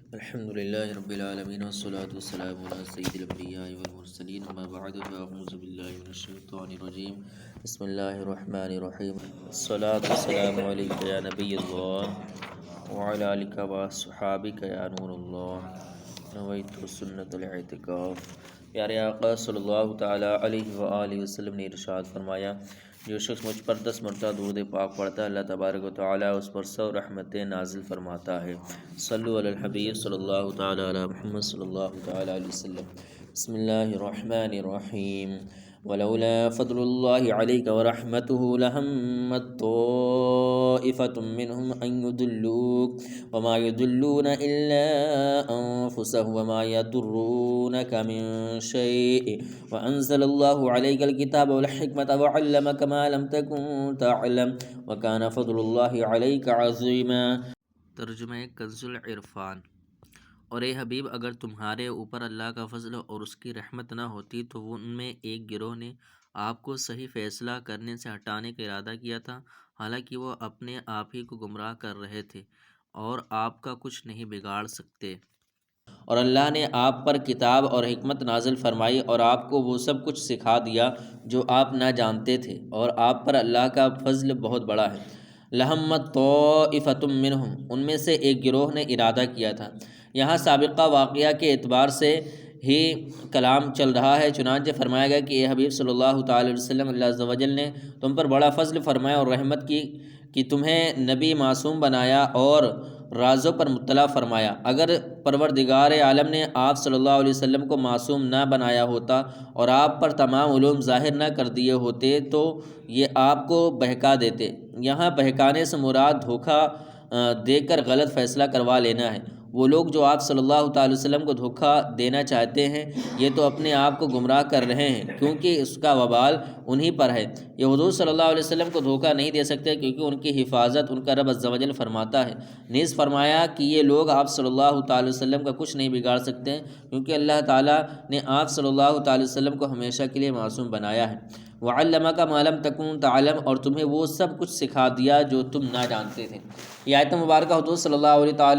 الحمد لله رب العالمين والصلاة والسلام على سيد الأنبياء والمرسلين أما بعد فأعوذ بالله من الشيطان الرجيم بسم الله الرحمن الرحيم الصلاة والسلام عليك يا نبي الله وعلى آلك وصحابك يا نور الله نويت سنة الاعتکاف۔ پیارے آقا صلی اللہ تعالیٰ علیہ وآلہ وسلم نے ارشاد فرمایا، جو شخص مجھ پر 10 مرتبہ درود پاک پڑھتا ہے اللہ تبارک و تعالیٰ اس پر 100 رحمتیں نازل فرماتا ہے۔ صلو علی الحبیب صلی اللہ تعالیٰ علی محمد صلی اللہ تعالیٰ علیہ وسلم۔ بسم اللہ الرحمن الرحیم۔ ولولا فضل اللہ علیک ورحمتہ لہمت طائفۃ منہم ان یضلوک وما یضلون الا انفسهم وما یضرونک من شیء وانزل اللہ علیک الکتاب والحکمۃ وعلمک ما لم تکن تعلم وکان فضل اللہ علیک عظیما۔ ترجمہ کنز العرفان۔ اور اے حبیب، اگر تمہارے اوپر اللہ کا فضل اور اس کی رحمت نہ ہوتی تو ان میں ایک گروہ نے آپ کو صحیح فیصلہ کرنے سے ہٹانے کا ارادہ کیا تھا، حالانکہ وہ اپنے آپ ہی کو گمراہ کر رہے تھے اور آپ کا کچھ نہیں بگاڑ سکتے۔ اور اللہ نے آپ پر کتاب اور حکمت نازل فرمائی اور آپ کو وہ سب کچھ سکھا دیا جو آپ نہ جانتے تھے، اور آپ پر اللہ کا فضل بہت بڑا ہے۔ لہمت طائفۃ منہم، ان میں سے ایک گروہ نے ارادہ کیا تھا۔ یہاں سابقہ واقعہ کے اعتبار سے ہی کلام چل رہا ہے، چنانچہ فرمایا گیا کہ اے حبیب صلی اللہ تعالی علیہ وسلم، اللہ عز و جل نے تم پر بڑا فضل فرمایا اور رحمت کی کہ تمہیں نبی معصوم بنایا اور رازوں پر مطلع فرمایا۔ اگر پروردگار عالم نے آپ صلی اللہ علیہ وسلم کو معصوم نہ بنایا ہوتا اور آپ پر تمام علوم ظاہر نہ کر دیے ہوتے تو یہ آپ کو بہکا دیتے۔ یہاں بہکانے سے مراد دھوکہ دے کر غلط فیصلہ کروا لینا ہے۔ وہ لوگ جو آپ صلی اللہ تعالی وسلم کو دھوکہ دینا چاہتے ہیں یہ تو اپنے آپ کو گمراہ کر رہے ہیں، کیونکہ اس کا وبال انہی پر ہے۔ یہ حضور صلی اللہ علیہ وسلم کو دھوکہ نہیں دے سکتے کیونکہ ان کی حفاظت ان کا رب عز و جل فرماتا ہے۔ نیز فرمایا کہ یہ لوگ آپ صلی اللہ تعالی وسلم کا کچھ نہیں بگاڑ سکتے کیونکہ اللہ تعالیٰ نے آپ صلی اللہ تعالی وسلم کو ہمیشہ کے لیے معصوم بنایا ہے۔ وعلمک ما لم تکن تعلم، اور تمہیں وہ سب کچھ سکھا دیا جو تم نہ جانتے تھے۔ یہ آیت مبارکہ حضور صلی اللہ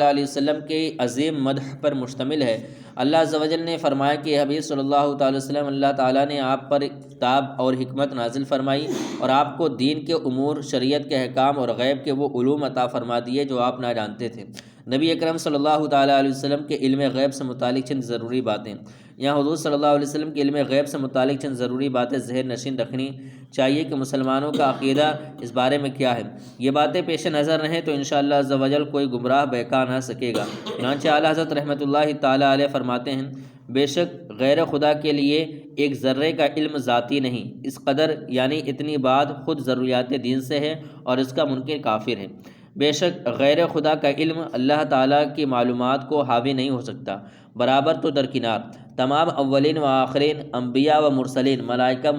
علیہ وسلم کے عظیم مدح پر مشتمل ہے۔ اللہ عز و جل نے فرمایا کہ حبیب صلی اللہ تعالی وسلم، اللہ تعالیٰ نے آپ پر کتاب اور حکمت نازل فرمائی اور آپ کو دین کے امور، شریعت کے احکام اور غیب کے وہ علوم عطا فرما دیے جو آپ نہ جانتے تھے۔ نبی اکرم صلی اللہ تعالیٰ علیہ وسلم کے علم غیب سے متعلق چند ضروری باتیں۔ یہاں حضور صلی اللہ علیہ وسلم کے علم غیب سے متعلق چند ضروری باتیں ذہن نشین رکھنی چاہیے کہ مسلمانوں کا عقیدہ اس بارے میں کیا ہے۔ یہ باتیں پیش نظر رہیں تو انشاءاللہ عز و جل کوئی گمراہ بہکا نہ سکے گا۔ چنانچہ اعلیٰ حضرت رحمۃ اللہ تعالیٰ علیہ فرماتے ہیں، بے شک غیر خدا کے لیے ایک ذرے کا علم ذاتی نہیں، اس قدر یعنی اتنی بات خود ضروریات دین سے ہے اور اس کا منکر کافر ہے۔ بے شک غیر خدا کا علم اللہ تعالیٰ کی معلومات کو حاوی نہیں ہو سکتا، برابر تو درکنار۔ تمام اولین و آخرین، انبیاء و مرسلین، ملائکہ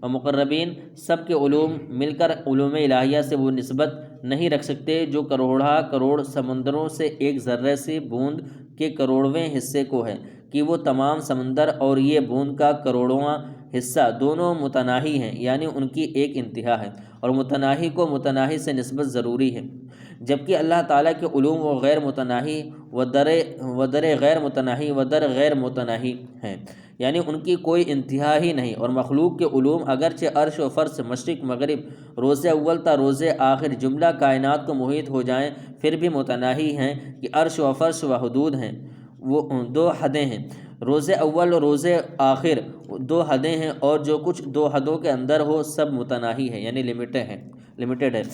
مقربین سب کے علوم مل کر علوم الہیہ سے وہ نسبت نہیں رکھ سکتے جو کروڑا کروڑ سمندروں سے ایک ذرے سی بوند کے کروڑویں حصے کو ہے، کہ وہ تمام سمندر اور یہ بوند کا کروڑواں حصہ دونوں متناہی ہیں، یعنی ان کی ایک انتہا ہے، اور متناہی کو متناہی سے نسبت ضروری ہے، جبکہ اللہ تعالیٰ کے علوم و غیر متناہی و در غیر متناہی ہیں، یعنی ان کی کوئی انتہا ہی نہیں۔ اور مخلوق کے علوم اگرچہ عرش و فرش، مشرق مغرب، روز اول تا روز آخر جملہ کائنات کو محیط ہو جائیں پھر بھی متناہی ہیں، کہ عرش و فرش و حدود ہیں، وہ دو حدیں ہیں۔ روز اول اور روز آخر دو حدیں ہیں، اور جو کچھ دو حدوں کے اندر ہو سب متناہی ہے، یعنی لمیٹڈ ہے۔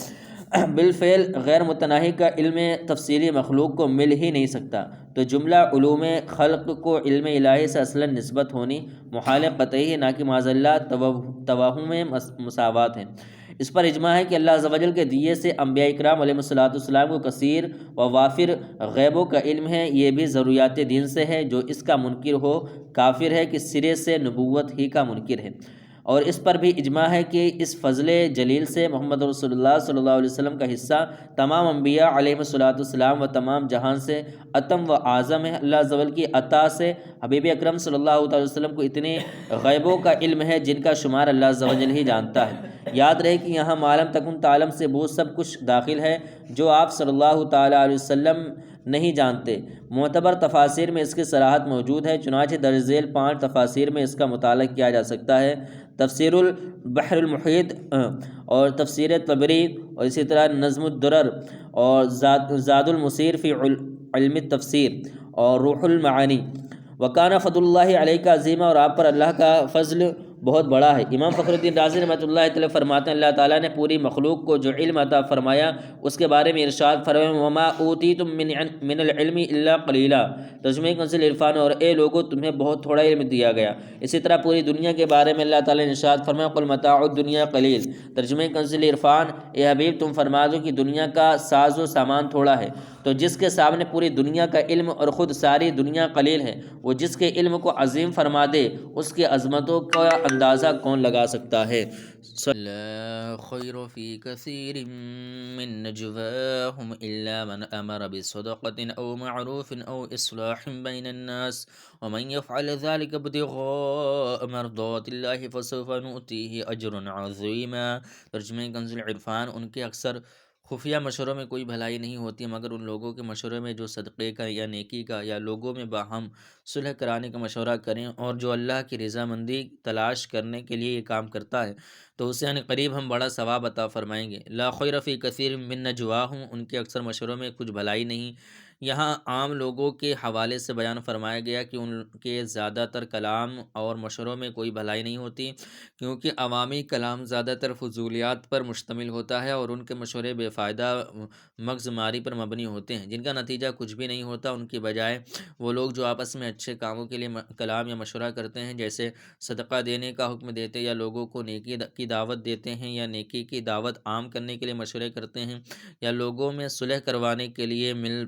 بالفعل غیر متناہی کا علم تفصیلی مخلوق کو مل ہی نہیں سکتا، تو جملہ علوم خلق کو علم الہی سے اصلاً نسبت ہونی محال قطعی ہے، نہ کہ معاذ اللہ توہم میں مساوات ہے۔ اس پر اجماع ہے کہ اللہ عز و جل کے دیے سے انبیاء اکرام علیہ السلام کو کثیر و وافر غیبوں کا علم ہے۔ یہ بھی ضروریات دین سے ہے، جو اس کا منکر ہو کافر ہے، کہ سرے سے نبوت ہی کا منکر ہے۔ اور اس پر بھی اجماع ہے کہ اس فضل جلیل سے محمد رسول اللہ صلی اللہ علیہ وسلم کا حصہ تمام انبیاء علیہ السلام و تمام جہان سے اتم و اعظم ہے۔ اللہ عز و جل کی عطا سے حبیب اکرم صلی اللہ تعالی وسلم کو اتنے غیبوں کا علم ہے جن کا شمار اللہ عز و جل ہی جانتا ہے۔ یاد رہے کہ یہاں معلم تکن تعلم سے وہ سب کچھ داخل ہے جو آپ صلی اللہ تعالی علیہ وسلم نہیں جانتے۔ معتبر تفاسیر میں اس کی صراحت موجود ہے، چنانچہ درج ذیل 5 تفاسیر میں اس کا مطالعہ کیا جا سکتا ہے: تفسیر البحر المحیط اور تفسیر طبری، اور اسی طرح نظم الدرر اور زاد المسیر فی علم التفسیر اور روح المعانی۔ وکانہ فضل اللہ علیہ کا عظیمہ، اور آپ پر اللہ کا فضل بہت بڑا ہے۔ امام فخر الدین رازی رحمۃ اللہ تعالی فرماتے ہیں اللہ تعالیٰ نے پوری مخلوق کو جو علم عطا فرمایا اس کے بارے میں ارشاد فرمایا وما اوتیتم من العلم الا قلیلا، ترجمہ کنزل عرفان، اور اے لوگو تمہیں بہت تھوڑا علم دیا گیا۔ اسی طرح پوری دنیا کے بارے میں اللہ تعالیٰ نے ارشاد فرمایا قل متاع الدنیا قلیل، ترجمہ کنزل عرفان، اے حبیب تم فرما دو کہ دنیا کا ساز و سامان تھوڑا ہے۔ تو جس کے سامنے پوری دنیا کا علم اور خود ساری دنیا قلیل ہے، وہ جس کے علم کو عظیم فرما دے اس کی عظمتوں کا اندازہ کون لگا سکتا ہے۔ لا خیر فی کثیر من نجواہم الا من امر بصدقة او معروف او اصلاح بین الناس ومن يفعل ذلك ابتغاء مرضات اللہ فسوف نؤتیہ اجرا عظیما، ترجمہ کنز العرفان۔ ان کے اکثر خفیہ مشوروں میں کوئی بھلائی نہیں ہوتی مگر ان لوگوں کے مشورے میں جو صدقے کا یا نیکی کا یا لوگوں میں باہم صلح کرانے کا مشورہ کریں، اور جو اللہ کی رضامندی تلاش کرنے کے لیے یہ کام کرتا ہے تو اسے ان قریب ہم بڑا ثواب عطا فرمائیں گے۔ لا خیر فی کثیر من نجواہم، ان کے اکثر مشوروں میں کچھ بھلائی نہیں۔ یہاں عام لوگوں کے حوالے سے بیان فرمایا گیا کہ ان کے زیادہ تر کلام اور مشوروں میں کوئی بھلائی نہیں ہوتی، کیونکہ عوامی کلام زیادہ تر فضولیات پر مشتمل ہوتا ہے اور ان کے مشورے بے فائدہ مغز ماری پر مبنی ہوتے ہیں جن کا نتیجہ کچھ بھی نہیں ہوتا۔ ان کی بجائے وہ لوگ جو آپس میں اچھے کاموں کے لیے کلام یا مشورہ کرتے ہیں، جیسے صدقہ دینے کا حکم دیتے یا لوگوں کو نیکی کی دعوت دیتے ہیں یا نیکی کی دعوت عام کرنے کے لیے مشورے کرتے ہیں یا لوگوں میں صلح کروانے کے لیے مل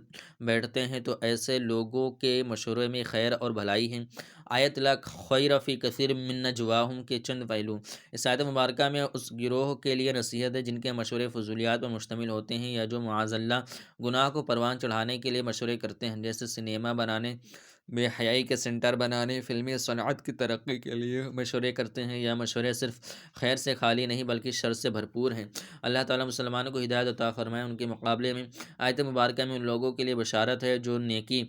بیٹھتے ہیں، تو ایسے لوگوں کے مشورے میں خیر اور بھلائی ہے۔ آیت لا خیر فی کثیر من نجواہم کے چند پہلو۔ اس آیت مبارکہ میں اس گروہ کے لیے نصیحت ہے جن کے مشورے فضولیات پر مشتمل ہوتے ہیں یا جو معاذ اللہ گناہ کو پروان چڑھانے کے لیے مشورے کرتے ہیں، جیسے سنیما بنانے، بے حیائی کے سینٹر بنانے، فلمی صنعت کی ترقی کے لیے مشورے کرتے ہیں، یا مشورے صرف خیر سے خالی نہیں بلکہ شر سے بھرپور ہیں۔ اللہ تعالیٰ مسلمانوں کو ہدایت عطا فرمائے۔ ان کے مقابلے میں آیت مبارکہ میں ان لوگوں کے لیے بشارت ہے جو نیکی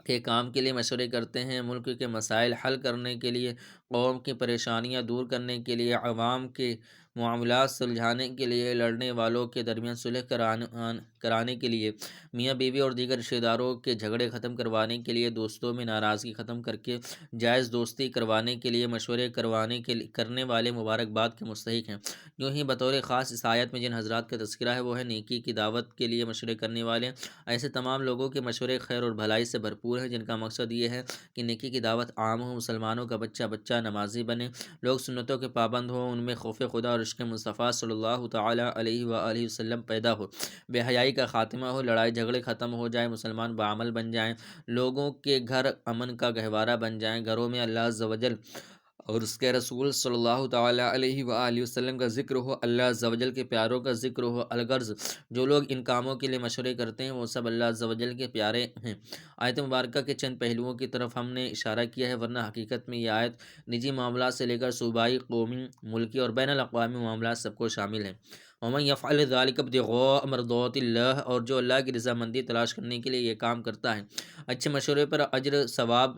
کے کام کے لیے مشورے کرتے ہیں، ملک کے مسائل حل کرنے کے لیے، قوم کی پریشانیاں دور کرنے کے لیے، عوام کے معاملات سلجھانے کے لیے، لڑنے والوں کے درمیان صلح کرانے کے لیے، میاں بیوی اور دیگر رشتہ داروں کے جھگڑے ختم کروانے کے لیے، دوستوں میں ناراضگی ختم کر کے جائز دوستی کروانے کے لیے مشورے کرنے والے مبارکباد کے مستحق ہیں۔ یوں ہی بطور خاص اس آیت میں جن حضرات کا تذکرہ ہے وہ ہے نیکی کی دعوت کے لیے مشورے کرنے والے۔ ایسے تمام لوگوں کے مشورے خیر اور بھلائی سے بھرپور ہیں جن کا مقصد یہ ہے کہ نیکی کی دعوت عام ہو، مسلمانوں کا بچہ نمازی بنے، لوگ سنتوں کے پابند ہوں، ان میں خوف خدا اور عشق مصطفیٰ صلی اللہ تعالیٰ علیہ وآلہ وسلم پیدا ہو، بے حیائی کا خاتمہ ہو، لڑائی جھگڑے ختم ہو جائے، مسلمان بعمل بن جائیں، لوگوں کے گھر امن کا گہوارہ بن جائیں، گھروں میں اللہ عز و جل اور اس کے رسول صلی اللہ تعالیٰ علیہ وآلہ وسلم کا ذکر ہو، اللہ عز و جل کے پیاروں کا ذکر ہو۔ الغرض جو لوگ ان کاموں کے لیے مشورے کرتے ہیں وہ سب اللہ عز و جل کے پیارے ہیں۔ آیت مبارکہ کے چند پہلوؤں کی طرف ہم نے اشارہ کیا ہے، ورنہ حقیقت میں یہ آیت نجی معاملات سے لے کر صوبائی، قومی، ملکی اور بین الاقوامی معاملات سب کو شامل ہے۔ ومن یفعل ذلک ابتغاء مرضات اللہ، اور جو اللہ کی رضامندی تلاش کرنے کے لیے یہ کام کرتا ہے۔ اچھے مشورے پر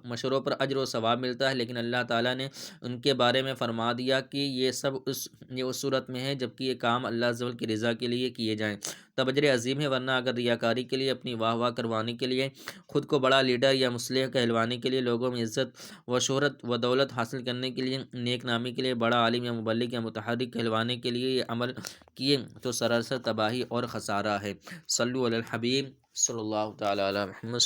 مشوروں پر اجر و ثواب ملتا ہے، لیکن اللہ تعالیٰ نے ان کے بارے میں فرما دیا کہ یہ سب اس صورت میں ہے جبکہ یہ کام اللہ عز و جل کی رضا کے لیے کیے جائیں، تب اجر عظیم ہے، ورنہ اگر ریاکاری کے لیے، اپنی واہ واہ کروانے کے لیے، خود کو بڑا لیڈر یا مصلح کہلوانے کے لیے، لوگوں میں عزت و شہرت و دولت حاصل کرنے کے لیے، نیک نامی کے لیے، بڑا عالم یا مبلغ یا متحرک کہلوانے کے لیے یہ عمل کیے تو سراسر تباہی اور خسارہ ہے۔ صلو علی الحبیب صلی اللہ تعالیٰ علی محمد